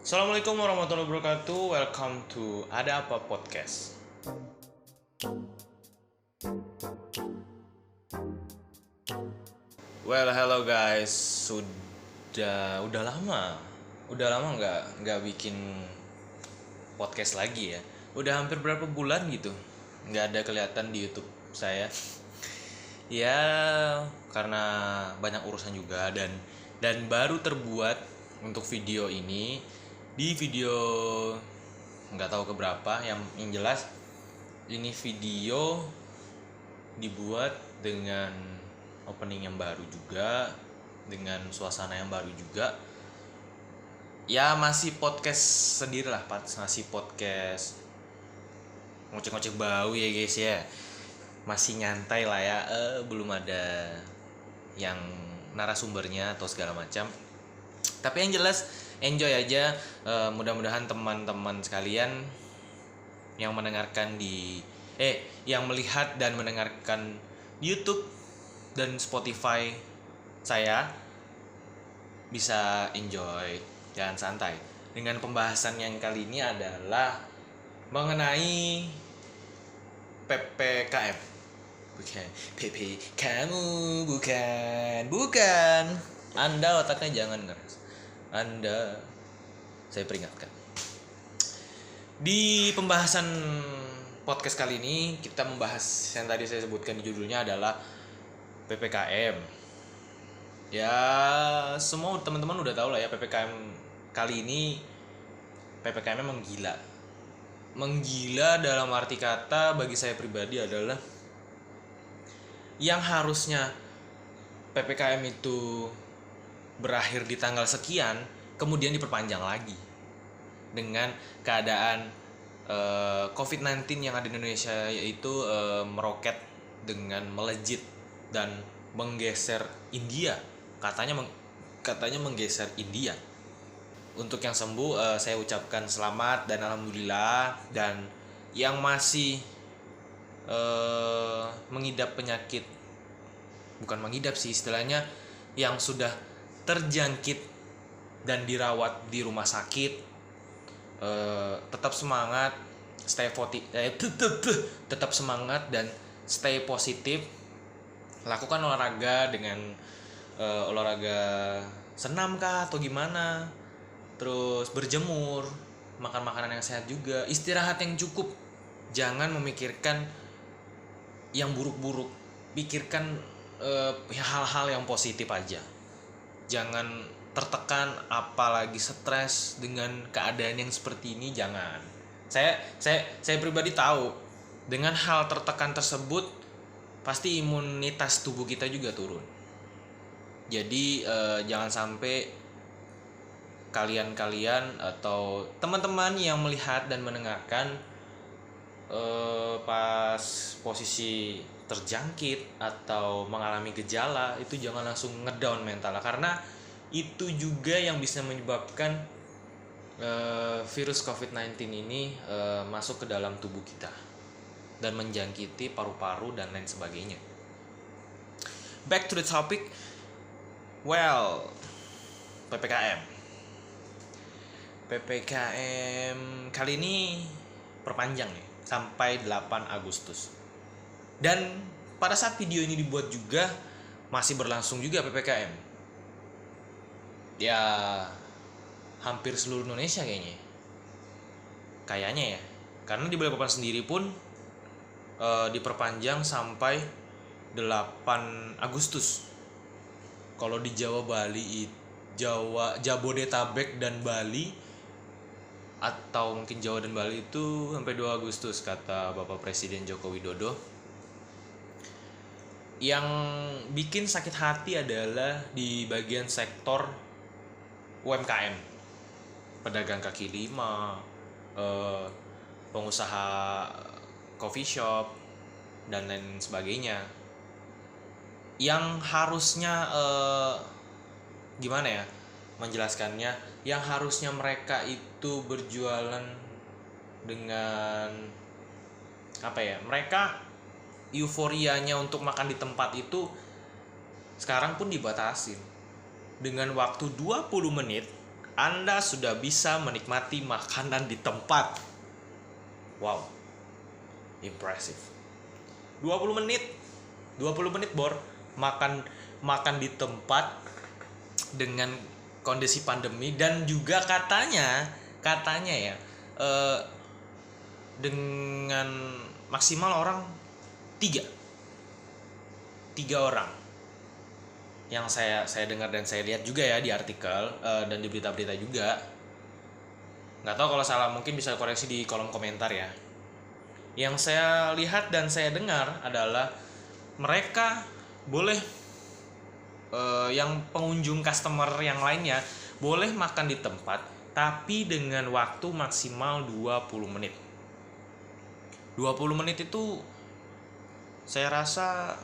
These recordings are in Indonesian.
Assalamualaikum warahmatullahi wabarakatuh. Welcome to Ada Apa Podcast. Well, hello guys. Udah lama nggak bikin podcast lagi ya. Udah hampir berapa bulan gitu. Nggak ada kelihatan di YouTube saya. Ya, karena banyak urusan juga dan baru terbuat untuk video ini di video nggak tahu keberapa yang jelas ini video dibuat dengan opening yang baru juga, dengan suasana yang baru juga. Ya masih podcast sendiri lah, masih podcast ngoceh-ngoceh bau ya guys ya. Masih nyantai lah ya, belum ada yang narasumbernya atau segala macam. Tapi yang jelas enjoy aja. Mudah-mudahan teman-teman sekalian yang mendengarkan yang melihat dan mendengarkan di YouTube dan Spotify saya bisa enjoy dan santai. Dengan pembahasan yang kali ini adalah mengenai PPKM. Bukan, PP kamu bukan. Anda otaknya jangan ngeres. Saya peringatkan. Di pembahasan podcast kali ini kita membahas yang tadi saya sebutkan di judulnya adalah PPKM. Ya, semua teman-teman udah tahu lah ya, PPKM kali ini PPKM memang gila. Menggila dalam arti kata bagi saya pribadi adalah yang harusnya PPKM itu berakhir di tanggal sekian, kemudian diperpanjang lagi dengan keadaan COVID-19 yang ada di Indonesia, yaitu meroket dengan melejit dan menggeser India. Katanya menggeser India. Untuk yang sembuh, saya ucapkan selamat dan alhamdulillah. Dan yang masih mengidap penyakit, bukan mengidap sih istilahnya, yang sudah terjangkit dan dirawat di rumah sakit, tetap semangat, tetap semangat dan stay positif. Lakukan olahraga dengan olahraga senam kah atau gimana, terus berjemur, makan makanan yang sehat juga, istirahat yang cukup, jangan memikirkan yang buruk-buruk, pikirkan hal-hal yang positif aja. Jangan tertekan, apalagi stres dengan keadaan yang seperti ini, jangan. Saya pribadi tahu dengan hal tertekan tersebut pasti imunitas tubuh kita juga turun. Jadi jangan sampai kalian atau teman-teman yang melihat dan mendengarkan pas posisi terjangkit atau mengalami gejala itu jangan langsung ngedown mental, karena itu juga yang bisa menyebabkan virus COVID-19 ini masuk ke dalam tubuh kita dan menjangkiti paru-paru dan lain sebagainya. Back to the topic. Well, PPKM kali ini perpanjang nih sampai 8 Agustus. Dan pada saat video ini dibuat juga masih berlangsung juga PPKM. Ya, hampir seluruh Indonesia kayaknya ya. Karena di Balikpapan sendiri pun diperpanjang sampai 8 Agustus. Kalau di Jabodetabek dan Bali, atau mungkin Jawa dan Bali itu sampai 2 Agustus kata Bapak Presiden Joko Widodo. Yang bikin sakit hati adalah di bagian sektor UMKM, pedagang kaki lima, pengusaha coffee shop dan lain sebagainya, yang harusnya gimana ya menjelaskannya, yang harusnya mereka itu berjualan dengan apa ya, mereka euforianya untuk makan di tempat itu sekarang pun dibatasin dengan waktu 20 menit Anda sudah bisa menikmati makanan di tempat. Wow, impressive. 20 menit Bor, makan di tempat dengan kondisi pandemi, dan juga katanya ya dengan maksimal orang tiga orang yang saya dengar dan saya lihat juga ya di artikel dan di berita-berita juga. Nggak tahu kalau salah, mungkin bisa koreksi di kolom komentar ya. Yang saya lihat dan saya dengar adalah mereka boleh yang pengunjung customer yang lainnya boleh makan di tempat, tapi dengan waktu maksimal 20 menit. 20 menit itu saya rasa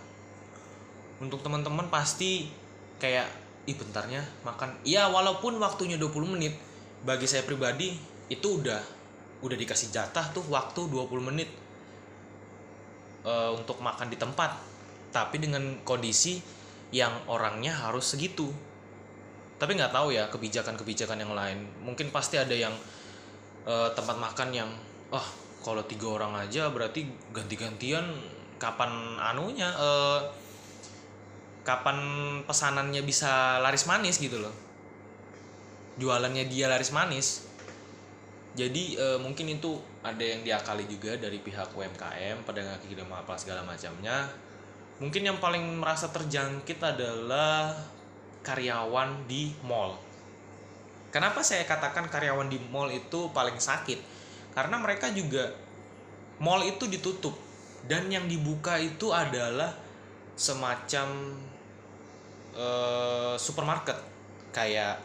untuk teman-teman pasti kayak, ih bentarnya makan. Iya, walaupun waktunya 20 menit, bagi saya pribadi itu udah dikasih jatah tuh waktu 20 menit untuk makan di tempat, tapi dengan kondisi yang orangnya harus segitu. Tapi nggak tahu ya kebijakan yang lain. Mungkin pasti ada yang tempat makan yang kalau 3 orang aja berarti ganti-gantian kapan kapan pesanannya bisa laris manis gitu loh, jualannya dia laris manis. Jadi mungkin itu ada yang diakali juga dari pihak UMKM, pedagang kaki lima apa segala macamnya. Mungkin yang paling merasa terjangkit adalah karyawan di mall. Kenapa saya katakan karyawan di mall itu paling sakit? Karena mereka juga, mall itu ditutup dan yang dibuka itu adalah semacam supermarket kayak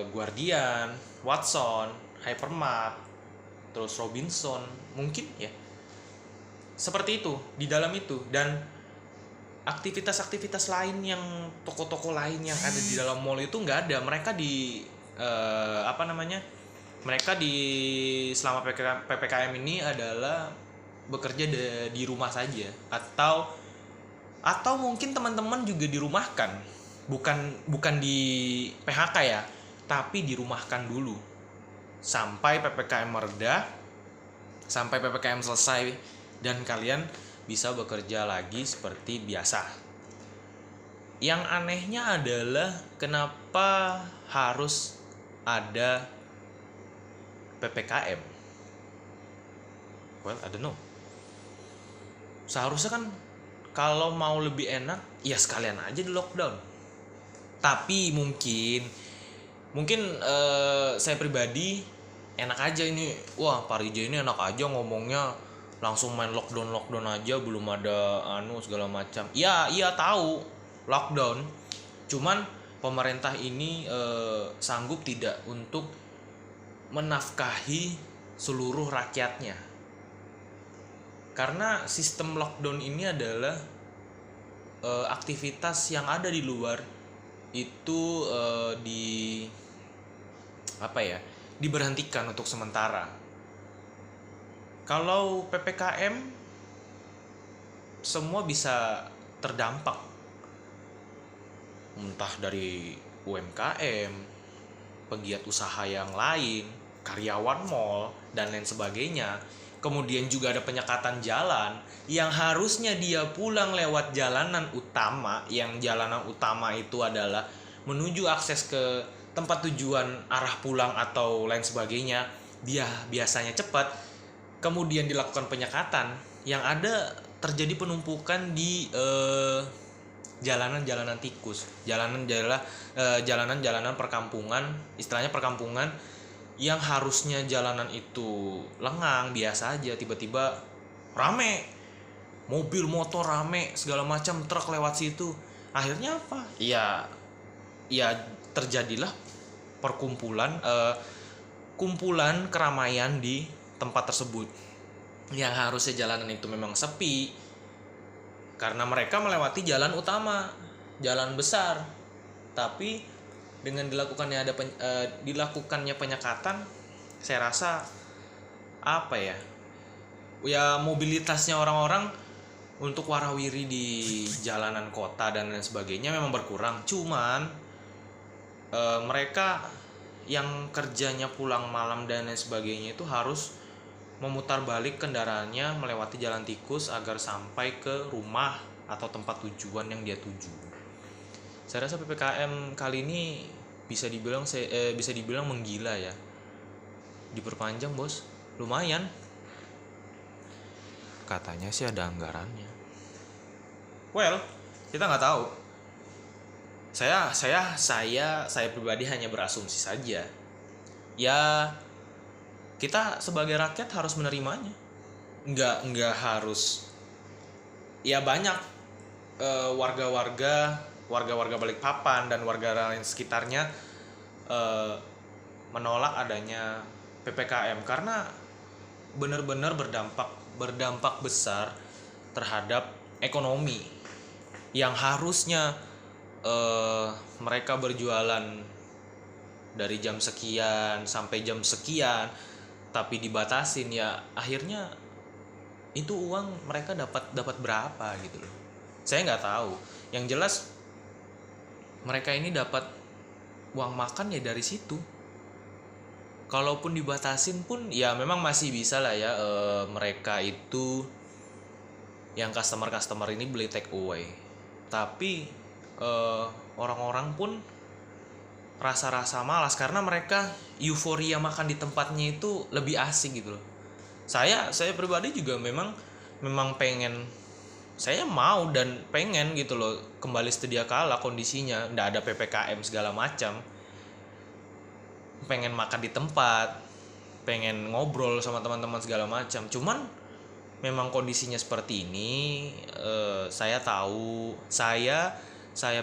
Guardian, Watson, Hypermart, terus Robinson, mungkin ya seperti itu di dalam itu. Dan aktivitas lain yang toko-toko lain yang ada di dalam mall itu nggak ada. Mereka mereka di selama PPKM ini adalah bekerja di rumah saja, atau mungkin teman-teman juga dirumahkan, bukan di PHK ya, tapi dirumahkan dulu sampai PPKM mereda, sampai PPKM selesai dan kalian bisa bekerja lagi seperti biasa. Yang anehnya adalah kenapa harus ada PPKM? Well, I don't know. Seharusnya kan kalau mau lebih enak ya sekalian aja di lockdown. Tapi mungkin saya pribadi enak aja ini. Wah, Pak Rija ini enak aja ngomongnya, langsung main lockdown aja, belum ada segala macam. Iya tahu lockdown. Cuman pemerintah ini sanggup tidak untuk menafkahi seluruh rakyatnya. Karena sistem lockdown ini adalah aktivitas yang ada di luar itu diberhentikan untuk sementara. Kalau PPKM semua bisa terdampak, entah dari UMKM, pegiat usaha yang lain, karyawan mall dan lain sebagainya. Kemudian juga ada penyekatan jalan yang harusnya dia pulang lewat jalanan utama, yang jalanan utama itu adalah menuju akses ke tempat tujuan arah pulang atau lain sebagainya. Dia biasanya cepat, kemudian dilakukan penyekatan, yang ada terjadi penumpukan di jalanan tikus, jalanan perkampungan, istilahnya perkampungan yang harusnya jalanan itu lengang biasa aja, tiba-tiba rame, mobil motor rame segala macam, truk lewat situ. Akhirnya apa? Ya terjadilah kumpulan keramaian di tempat tersebut yang harusnya jalanan itu memang sepi karena mereka melewati jalan utama, jalan besar. Tapi dengan dilakukannya penyekatan, saya rasa mobilitasnya orang-orang untuk warawiri di jalanan kota dan lain sebagainya memang berkurang. Cuman mereka yang kerjanya pulang malam dan lain sebagainya itu harus memutar balik kendaraannya melewati jalan tikus agar sampai ke rumah atau tempat tujuan yang dia tuju. Saya rasa PPKM kali ini bisa dibilang menggila ya. Diperpanjang, Bos. Lumayan. Katanya sih ada anggarannya. Well, kita nggak tahu. Saya pribadi hanya berasumsi saja. Ya, kita sebagai rakyat harus menerimanya. Nggak harus. Ya banyak warga-warga Balikpapan dan warga lain sekitarnya menolak adanya PPKM karena benar-benar berdampak besar terhadap ekonomi yang harusnya mereka berjualan dari jam sekian sampai jam sekian tapi dibatasin, ya akhirnya itu uang mereka dapat berapa gitu loh. Saya nggak tahu. Yang jelas mereka ini dapat uang makan ya dari situ. Kalaupun dibatasin pun ya memang masih bisa lah ya, mereka itu yang customer ini beli take away. Tapi orang-orang pun rasa malas karena mereka euforia makan di tempatnya itu lebih asik gitu loh. Saya pribadi juga memang pengen, saya mau dan pengen gitu loh kembali sedia kala kondisinya, nggak ada PPKM segala macam. Pengen makan di tempat, pengen ngobrol sama teman-teman segala macam. Cuman memang kondisinya seperti ini. Saya tahu, saya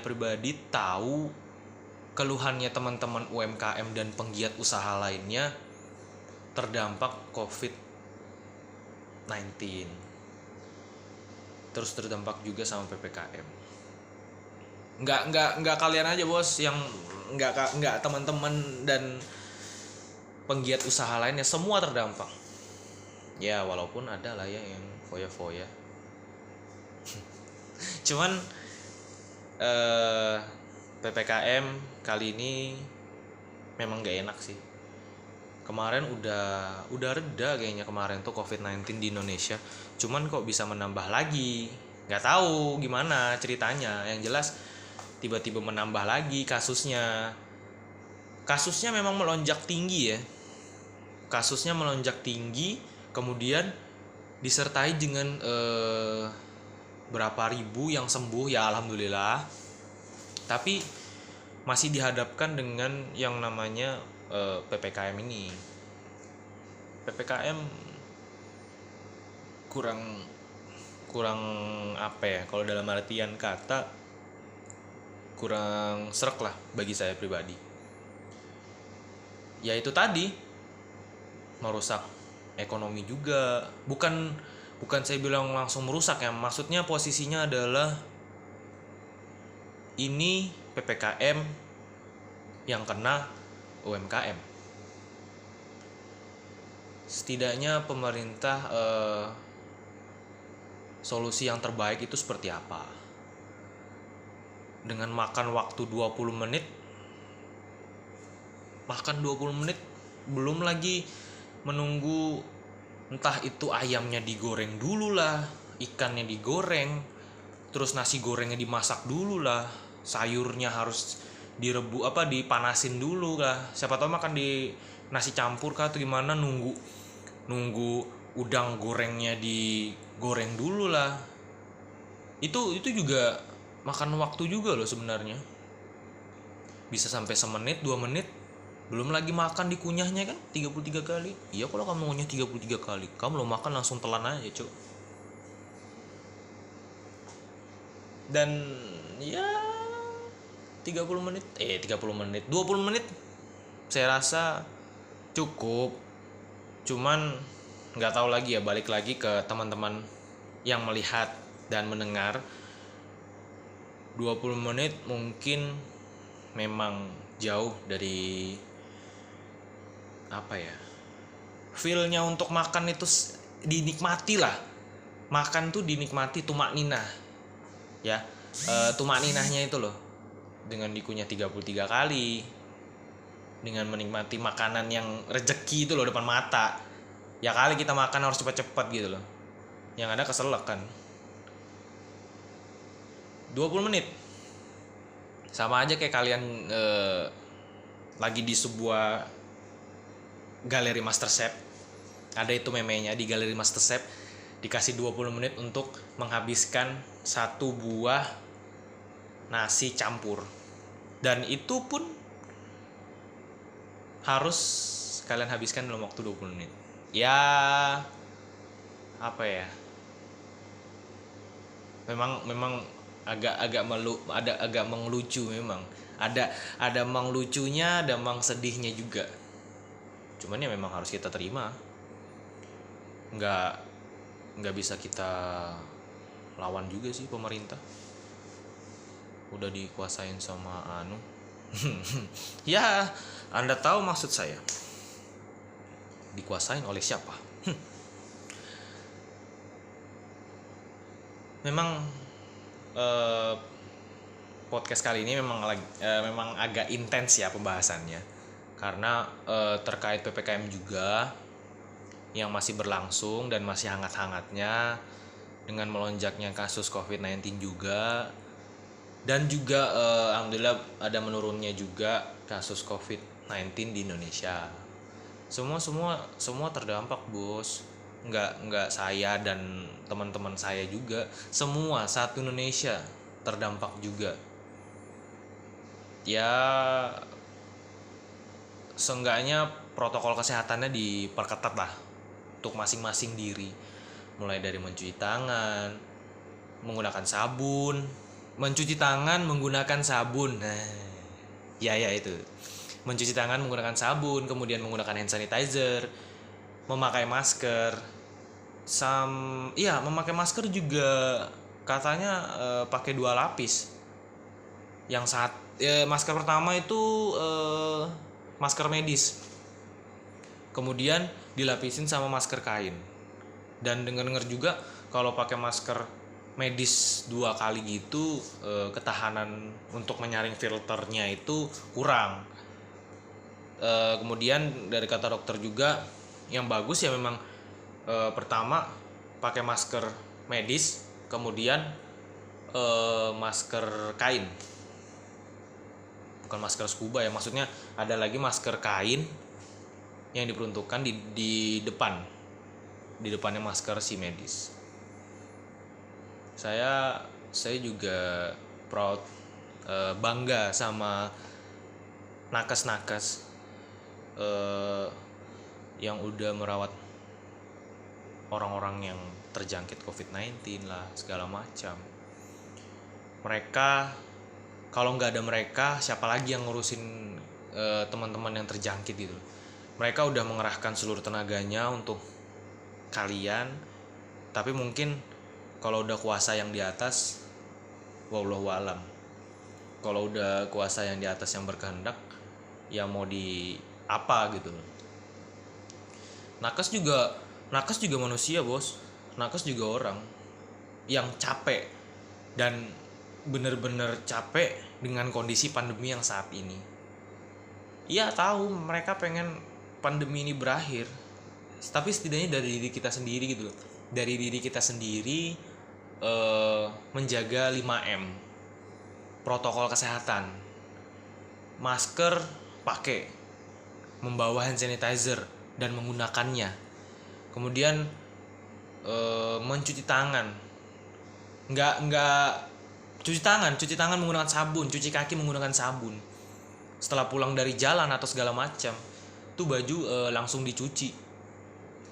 pribadi tahu keluhannya teman-teman UMKM dan penggiat usaha lainnya terdampak COVID-19. Terus terdampak juga sama PPKM. Nggak kalian aja, Bos, yang nggak teman-teman dan penggiat usaha lainnya, semua terdampak. Ya walaupun ada lah ya yang foya-foya. Cuman PPKM kali ini memang gak enak sih. Kemarin udah reda kayaknya kemarin tuh COVID-19 di Indonesia. Cuman kok bisa menambah lagi, gak tahu gimana ceritanya. Yang jelas tiba-tiba menambah lagi kasusnya. Kasusnya memang melonjak tinggi ya. Kasusnya melonjak tinggi, kemudian disertai dengan berapa ribu yang sembuh, ya alhamdulillah. Tapi masih dihadapkan dengan yang namanya PPKM ini. PPKM kurang apa ya, kalau dalam artian kata kurang srek lah bagi saya pribadi. Ya itu tadi, merusak ekonomi juga. Bukan saya bilang langsung merusak ya, maksudnya posisinya adalah ini PPKM yang kena UMKM. Setidaknya pemerintah solusi yang terbaik itu seperti apa? Dengan makan waktu 20 menit, belum lagi menunggu entah itu ayamnya digoreng dulu lah, ikannya digoreng, terus nasi gorengnya dimasak dulu lah, sayurnya harus dipanasin dulu lah. Siapa tahu makan di nasi campur kah atau gimana, nunggu udang gorengnya digoreng dulu lah. Itu juga makan waktu juga loh sebenarnya. Bisa sampai semenit, 2 menit. Belum lagi makan dikunyahnya kan 33 kali. Iya, kalau kamu ngunyah 33 kali, kamu lo makan langsung telan aja, Cuk. Dan ya 20 menit saya rasa cukup. Cuman nggak tahu lagi ya, balik lagi ke teman-teman yang melihat dan mendengar. 20 menit mungkin memang jauh dari apa ya, feel-nya untuk makan itu dinikmati lah. Makan tuh dinikmati, tumak ninah ya, tumak ninahnya itu loh, dengan dikunyah 33 kali, dengan menikmati makanan yang rezeki itu loh depan mata. Ya kali kita makan harus cepat-cepat gitu loh. Yang ada keselak kan. 20 menit. Sama aja kayak kalian lagi di sebuah galeri MasterChef. Ada itu memenya di galeri MasterChef, dikasih 20 menit untuk menghabiskan satu buah nasi campur. Dan itu pun harus kalian habiskan dalam waktu 20 menit. Ya apa ya? Memang agak mengelucu memang. Ada mang lucunya, ada mang sedihnya juga. Cuman ya memang harus kita terima. Nggak bisa kita lawan juga sih pemerintah. Udah dikuasain sama ya, Anda tahu maksud saya. Dikuasain oleh siapa? Memang podcast kali ini memang agak intens ya pembahasannya. Karena terkait PPKM juga yang masih berlangsung dan masih hangat-hangatnya, dengan melonjaknya kasus COVID-19 juga. Dan juga alhamdulillah ada menurunnya juga kasus COVID-19 di Indonesia. Semua terdampak, Bos. Enggak saya dan teman-teman saya juga. Semua satu Indonesia terdampak juga. Ya seenggaknya protokol kesehatannya diperketat lah untuk masing-masing diri. Mulai dari mencuci tangan, menggunakan sabun, mencuci tangan menggunakan sabun. Ya itu. Mencuci tangan menggunakan sabun, kemudian menggunakan hand sanitizer, memakai masker. Memakai masker juga katanya pakai 2 lapis. Masker pertama itu masker medis. Kemudian dilapisin sama masker kain. Dan dengar-dengar juga kalau pakai masker medis 2 kali gitu, ketahanan untuk menyaring filternya itu kurang. Kemudian dari kata dokter juga yang bagus ya memang pertama pakai masker medis, kemudian masker kain, bukan masker scuba ya, maksudnya ada lagi masker kain yang diperuntukkan di depannya masker si medis. Saya juga proud, bangga sama nakes yang udah merawat orang-orang yang terjangkit COVID-19 lah segala macam. Mereka, kalau nggak ada mereka siapa lagi yang ngurusin teman-teman yang terjangkit gitu. Mereka udah mengerahkan seluruh tenaganya untuk kalian, tapi mungkin kalau udah kuasa yang di atas, wallahu alam. Kalau udah kuasa yang di atas yang berkehendak, ya mau di apa gitu. Nakes juga manusia, Bos. Nakes juga orang yang capek dan bener-bener capek dengan kondisi pandemi yang saat ini. Iya tahu mereka pengen pandemi ini berakhir, tapi setidaknya dari diri kita sendiri gitu. Dari diri kita sendiri menjaga 5M, protokol kesehatan, masker pakai, membawa hand sanitizer dan menggunakannya, kemudian mencuci tangan, nggak cuci tangan menggunakan sabun, cuci kaki menggunakan sabun. Setelah pulang dari jalan atau segala macam, tuh baju langsung dicuci,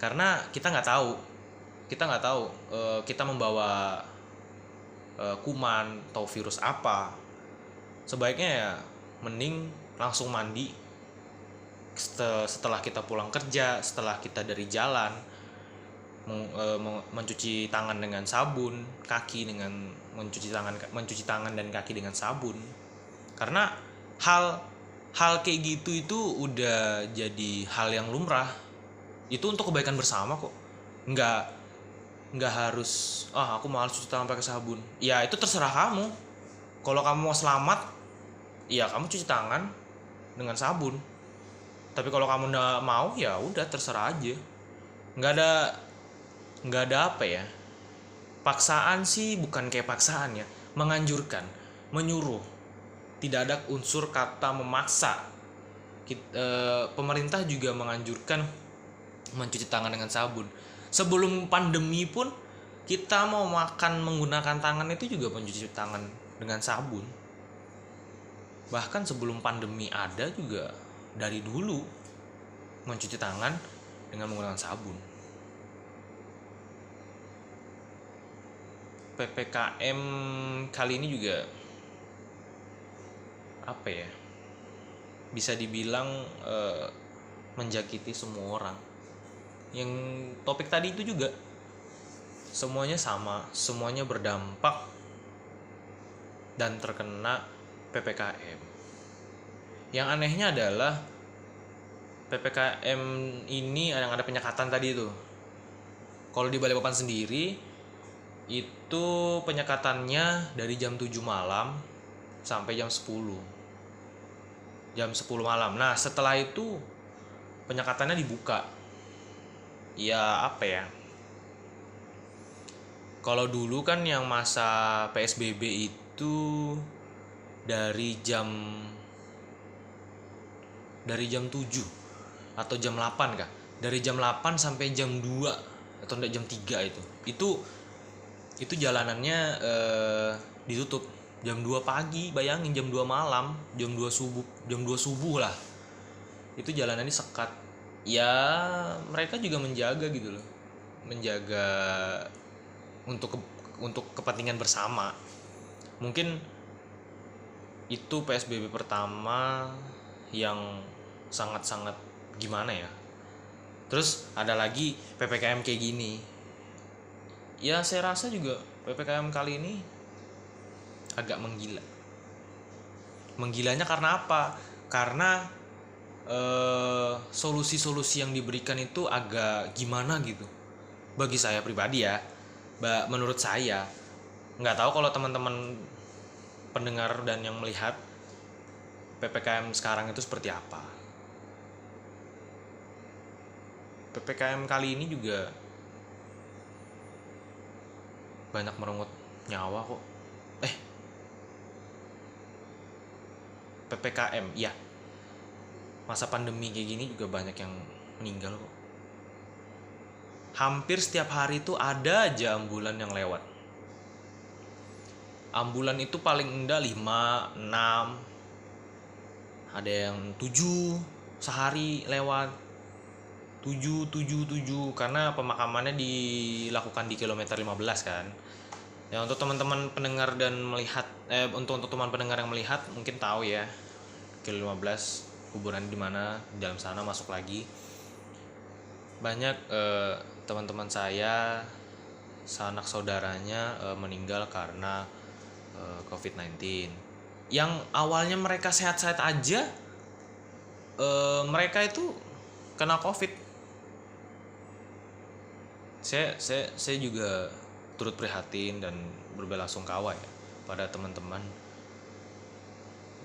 karena kita nggak tahu kita membawa kuman atau virus apa. Sebaiknya ya mending langsung mandi setelah kita pulang kerja, setelah kita dari jalan, mencuci tangan dengan sabun, mencuci tangan dan kaki dengan sabun. Karena hal kayak gitu itu udah jadi hal yang lumrah. Itu untuk kebaikan bersama kok. Nggak harus aku malas cuci tangan pakai sabun. Ya itu terserah kamu. Kalau kamu mau selamat, ya kamu cuci tangan dengan sabun. Tapi kalau kamu nggak mau ya udah terserah aja. Nggak ada apa ya, paksaan sih bukan kayak paksaan ya, menganjurkan, menyuruh, tidak ada unsur kata memaksa. Pemerintah juga menganjurkan mencuci tangan dengan sabun. Sebelum pandemi pun kita mau makan menggunakan tangan itu juga mencuci tangan dengan sabun. Bahkan sebelum pandemi ada juga dari dulu mencuci tangan dengan menggunakan sabun. PPKM kali ini juga apa ya, bisa dibilang menjakiti semua orang. Yang topik tadi itu juga semuanya sama, semuanya berdampak dan terkena PPKM. Yang anehnya adalah PPKM ini yang ada penyekatan tadi itu. Kalau di Balikpapan sendiri itu penyekatannya dari jam 7 malam sampai jam 10 malam. Nah setelah itu penyekatannya dibuka. Ya apa ya, kalau dulu kan yang masa PSBB itu dari jam 7 atau jam 8 kah? Dari jam 8 sampai jam 2 atau enggak jam 3 itu jalanannya ditutup jam 2 pagi, bayangin jam 2 malam, jam 2 subuh lah. Itu jalanannya sekat. Ya, mereka juga menjaga gitu loh. Menjaga untuk kepentingan bersama. Mungkin itu PSBB pertama yang sangat-sangat gimana ya. Terus ada lagi PPKM kayak gini. Ya saya rasa juga PPKM kali ini agak menggila. Menggilanya karena apa? Karena solusi-solusi yang diberikan itu agak gimana gitu. Bagi saya pribadi ya, menurut saya, nggak tahu kalau teman-teman pendengar dan yang melihat PPKM sekarang itu seperti apa. PPKM kali ini juga banyak merenggut nyawa kok. PPKM, ya. Masa pandemi kayak gini juga banyak yang meninggal kok. Hampir setiap hari itu ada aja ambulan yang lewat. Ambulan itu paling enggak 5, 6, ada yang 7 sehari lewat. 7 karena pemakamannya dilakukan di kilometer 15 kan. Ya untuk teman-teman pendengar dan melihat untuk teman pendengar yang melihat mungkin tahu ya, kilo 15 kuburan di mana, di dalam sana masuk lagi. Banyak teman-teman saya, sanak saudaranya meninggal karena COVID-19. Yang awalnya mereka sehat-sehat aja, mereka itu kena COVID. Saya juga turut prihatin dan berbelasungkawa ya pada teman-teman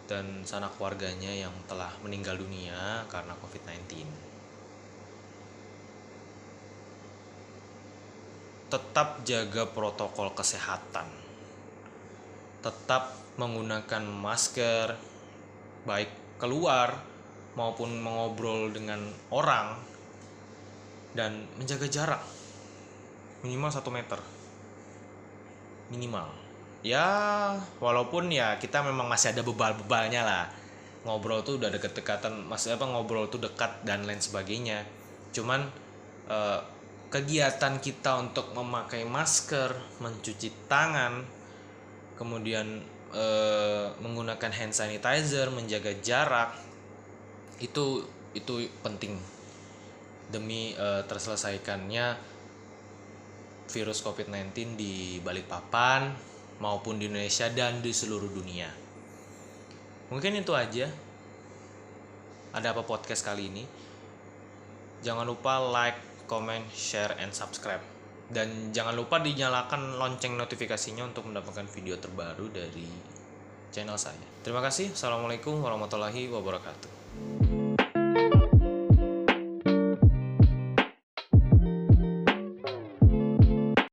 dan sanak keluarganya yang telah meninggal dunia karena COVID-19. Tetap jaga protokol kesehatan. Tetap menggunakan masker baik keluar maupun mengobrol dengan orang, dan menjaga jarak minimal 1 meter. Minimal. Ya walaupun ya kita memang masih ada bebal-bebalnya lah, ngobrol tuh udah deket-dekatan, ngobrol tuh dekat dan lain sebagainya. Cuman kegiatan kita untuk memakai masker, mencuci tangan, kemudian menggunakan hand sanitizer, menjaga jarak, itu penting demi terselesaikannya virus COVID-19 di Balikpapan maupun di Indonesia dan di seluruh dunia. Mungkin itu aja. Ada apa podcast kali ini? Jangan lupa like, comment, share, and subscribe. Dan jangan lupa dinyalakan lonceng notifikasinya untuk mendapatkan video terbaru dari channel saya. Terima kasih. Assalamualaikum warahmatullahi wabarakatuh.